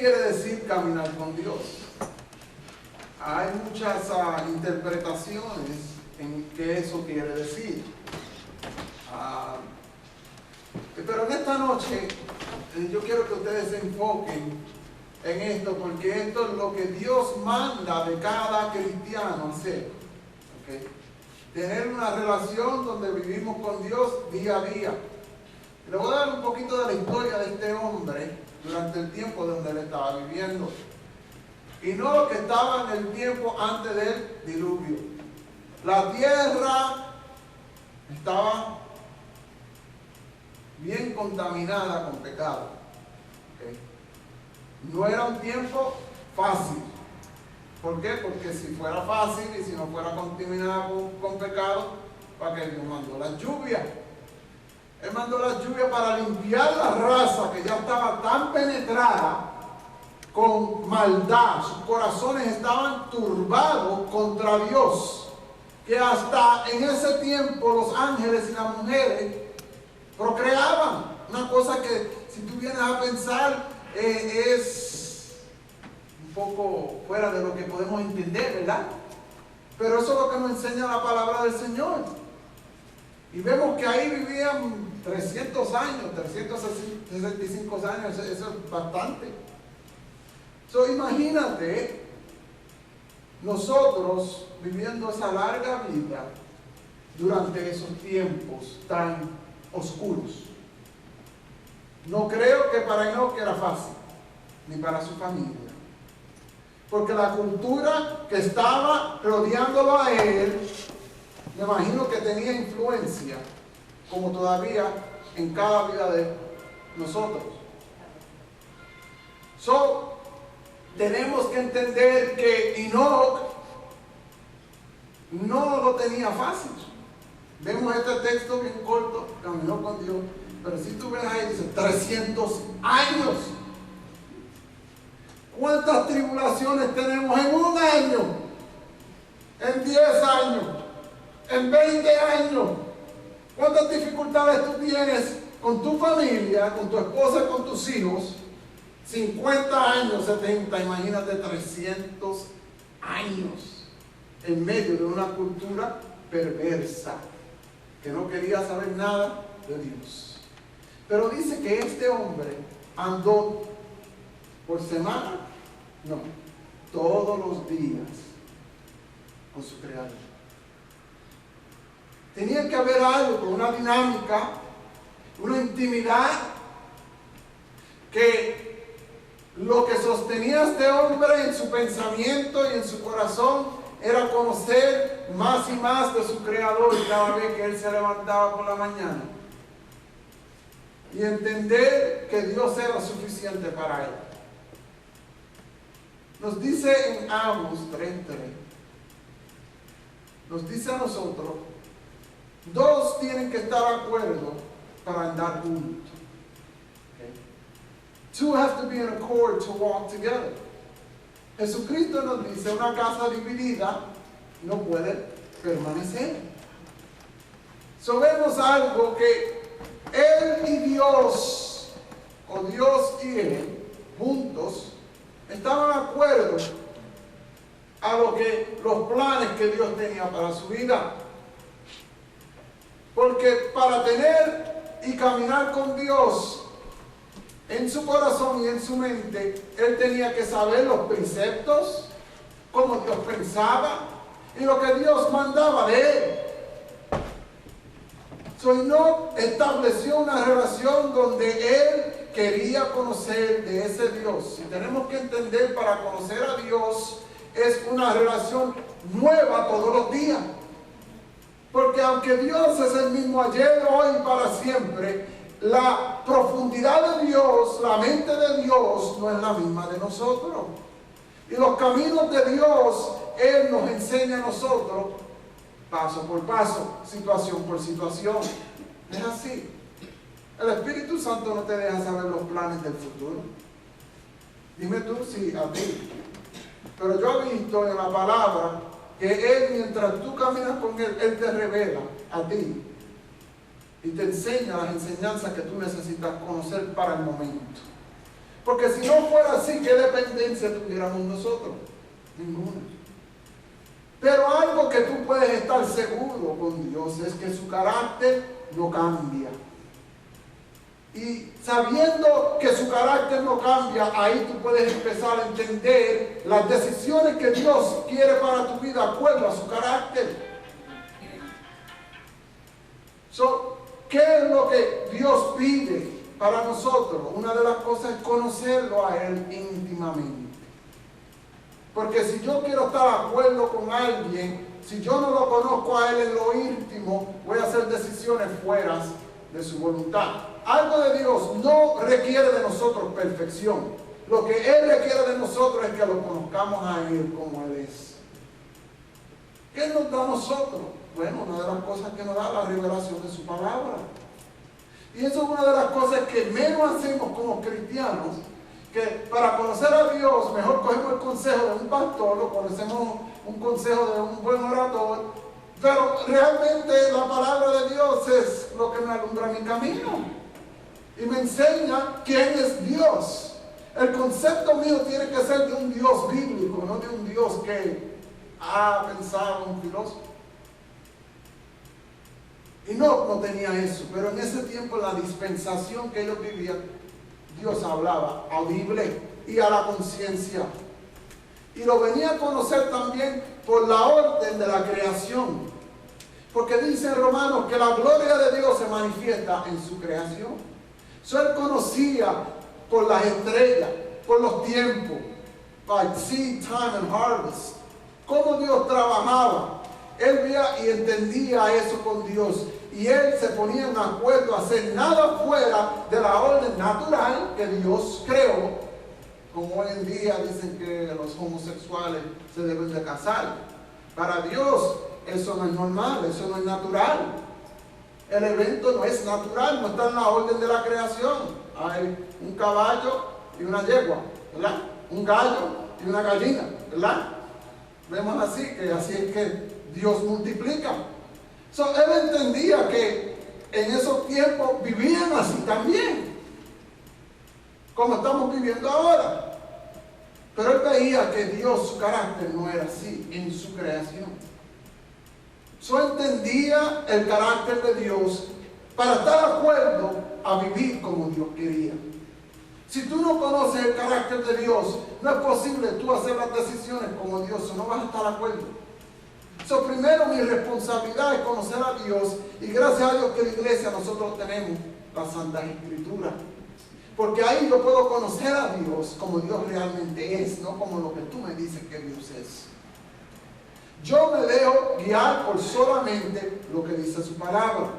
quiere decir caminar con Dios? Hay muchas interpretaciones en qué eso quiere decir. Pero en esta noche yo quiero que ustedes se enfoquen en esto, porque esto es lo que Dios manda de cada cristiano hacer. ¿Okay? Tener una relación donde vivimos con Dios día a día. Le voy a dar un poquito de la historia de este hombre durante el tiempo donde él estaba viviendo. Y no lo que estaba en el tiempo antes del diluvio. La tierra estaba bien contaminada con pecado. ¿Okay? No era un tiempo fácil. ¿Por qué? Porque si fuera fácil y si no fuera contaminada con pecado, ¿para qué Dios mandó la lluvia? Él mandó la lluvia para limpiar la raza que ya estaba tan penetrada con maldad. Sus corazones estaban turbados contra Dios, que hasta en ese tiempo los ángeles y las mujeres procreaban. Una cosa que, si tú vienes a pensar, es un poco fuera de lo que podemos entender, ¿verdad? Pero eso es lo que nos enseña la palabra del Señor. Y vemos que ahí vivían 300 años, 365 años, eso es bastante. Imagínate nosotros viviendo esa larga vida durante esos tiempos tan oscuros. No creo que para Enoc era fácil, ni para su familia. Porque la cultura que estaba rodeándolo a él, me imagino que tenía influencia, como todavía en cada vida de nosotros. Tenemos que entender que Enoc no lo tenía fácil. Vemos este texto bien corto, caminó con Dios, pero si tú ves ahí, dice 300 años. ¿Cuántas tribulaciones tenemos en un año? En 10 años, en 20 años. ¿Cuántas dificultades tú tienes con tu familia, con tu esposa, con tus hijos? 50 años, 70, imagínate 300 años en medio de una cultura perversa que no quería saber nada de Dios. Pero dice que este hombre andó por semana, no, todos los días con su Creador. Tenía que haber algo, una dinámica, una intimidad, que lo que sostenía a este hombre en su pensamiento y en su corazón era conocer más y más de su Creador cada vez que él se levantaba por la mañana. Y entender que Dios era suficiente para él. Nos dice en Amos 3:3, nos dice a nosotros, dos tienen que estar de acuerdo para andar juntos. Two have to be in accord to walk together. Jesucristo nos dice, una casa dividida no puede permanecer. Vemos algo que Él y Dios, o Dios y Él, juntos, estaban de acuerdo a los planes que Dios tenía para su vida. Porque para tener y caminar con Dios en su corazón y en su mente, él tenía que saber los preceptos, cómo Dios pensaba y lo que Dios mandaba de él. Enoc estableció una relación donde él quería conocer de ese Dios. Y tenemos que entender, para conocer a Dios es una relación nueva todos los días. Porque aunque Dios es el mismo ayer, hoy y para siempre, la profundidad de Dios, la mente de Dios no es la misma de nosotros. Y los caminos de Dios, Él nos enseña a nosotros paso por paso, situación por situación. Es así. El Espíritu Santo no te deja saber los planes del futuro. Dime tú si a ti. Pero yo he visto en la palabra que Él, mientras tú caminas con Él, Él te revela a ti y te enseña las enseñanzas que tú necesitas conocer para el momento. Porque si no fuera así, ¿qué dependencia tuviéramos nosotros? Ninguna. Pero algo que tú puedes estar seguro con Dios es que su carácter no cambia. Y sabiendo que su carácter no cambia, ahí tú puedes empezar a entender las decisiones que Dios quiere para tu vida de acuerdo a su carácter. ¿Qué es lo que Dios pide para nosotros? Una de las cosas es conocerlo a Él íntimamente. Porque si yo quiero estar de acuerdo con alguien, si yo no lo conozco a Él en lo íntimo, voy a hacer decisiones fuera de su voluntad. Algo de Dios no requiere de nosotros perfección. Lo que Él requiere de nosotros es que lo conozcamos a Él como Él es. ¿Qué nos da a nosotros? Bueno, una de las cosas que nos da la revelación de su palabra. Y eso es una de las cosas que menos hacemos como cristianos, que para conocer a Dios mejor cogemos el consejo de un pastor o conocemos un consejo de un buen orador, pero realmente la palabra de Dios es lo que me alumbra mi camino y me enseña quién es Dios. El concepto mío tiene que ser de un Dios bíblico, no de un Dios que ha pensado un filósofo. Y no tenía eso, pero en ese tiempo, la dispensación que ellos vivían, Dios hablaba audible y a la conciencia. Y lo venía a conocer también por la orden de la creación. Porque dice en Romanos que la gloria de Dios se manifiesta en su creación. Él conocía por las estrellas, por los tiempos, by seed, time and harvest, cómo Dios trabajaba. Él veía y entendía eso con Dios. Y él se ponía en acuerdo a hacer nada fuera de la orden natural que Dios creó. Como hoy en día dicen que los homosexuales se deben de casar. Para Dios eso no es normal, eso no es natural. El evento no es natural, no está en la orden de la creación. Hay un caballo y una yegua, ¿verdad? Un gallo y una gallina, ¿verdad? Vemos así es que Dios multiplica. Él entendía que en esos tiempos vivían así también, como estamos viviendo ahora. Pero él veía que Dios, su carácter no era así en su creación. Entendía el carácter de Dios para estar de acuerdo a vivir como Dios quería. Si tú no conoces el carácter de Dios, no es posible tú hacer las decisiones como Dios, no vas a estar de acuerdo. Primero, mi responsabilidad es conocer a Dios, y gracias a Dios que en la iglesia nosotros tenemos las Santas Escrituras. Porque ahí yo puedo conocer a Dios como Dios realmente es, no como lo que tú me dices que Dios es. Yo me dejo guiar por solamente lo que dice su palabra.